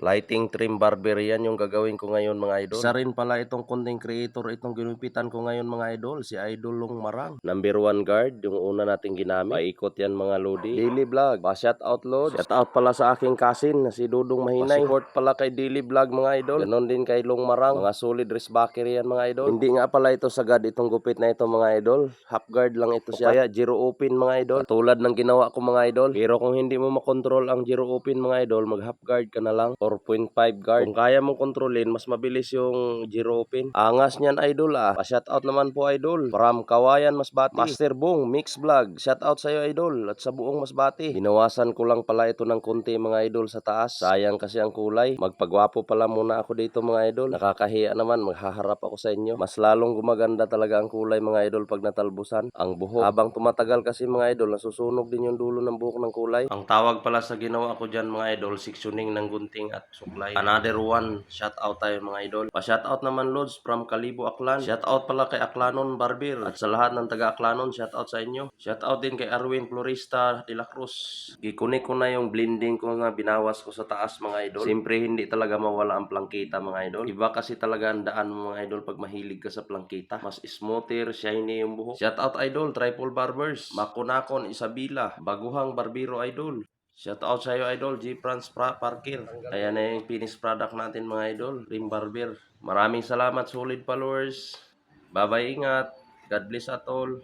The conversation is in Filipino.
Lighting trim barber, yan yung gagawin ko ngayon mga idol. Isa rin pala itong content creator, itong ginupitan ko ngayon mga idol, si Idol Long Marang. Number 1 guard, yung una nating ginamit. Paikot yan mga lodi. Daily vlog, pa-shout out load. Shout out pala sa aking cousin na si Dudong Mahinay. Pa-support pala kay Daily Vlog mga idol. Ganon din kay Long Marang. Mga solid wristbacker yan mga idol. Hindi nga pala ito sagad itong gupit na ito mga idol. Half guard lang ito siya. Kaya zero open mga idol. Tulad ng ginawa ko mga idol. Pero kung hindi mo makontrol ang zero open mga idol, mag half guard ka na lang. 4.5 guard. Kung kaya mong kontrolin, mas mabilis yung zero open. Angas niyan idol ah. Pa-shout out naman po idol. From Kawayan Masbati. Master Bong Mix Vlog. Shout out sa iyo idol at sa buong Masbati. Binawasan ko lang pala ito ng konti mga idol sa taas. Sayang kasi ang kulay. Magpagwapo pala muna ako dito mga idol. Nakakahiya naman, maghaharap ako sa inyo. Mas lalong gumaganda talaga ang kulay mga idol pag natalbusan. Ang buhok. Habang tumatagal kasi mga idol, nasusunog din yung dulo ng buhok ng kulay. Ang tawag pala sa ginawa ko dyan mga idol, sectioning ng gunting at suklay. Another one, shout out tayo mga idol. Pa-shout out naman Lods from Kalibo Aklan. Shout out pala kay Aklanon Barber. At sa lahat ng taga Aklanon, shout out sa inyo. Shout out din kay Arwin Florista de la Cruz. Gikunik ko na yung blending ko nga binawas ko sa taas mga idol. Siyempre hindi talaga mawala ang plangkita mga idol. Iba kasi talaga ang daan mga idol pag mahilig ka sa plangkita. Mas smoother, shiny yung buhok. Shout out idol, Triple Barbers. Makunakon, Isabela. Baguhang Barbero idol. Shout out sa iyo idol, G France Parker. Ayan na yung finished product natin mga idol, Rim Barber. Maraming salamat solid followers. Bye bye, ingat. God bless at all.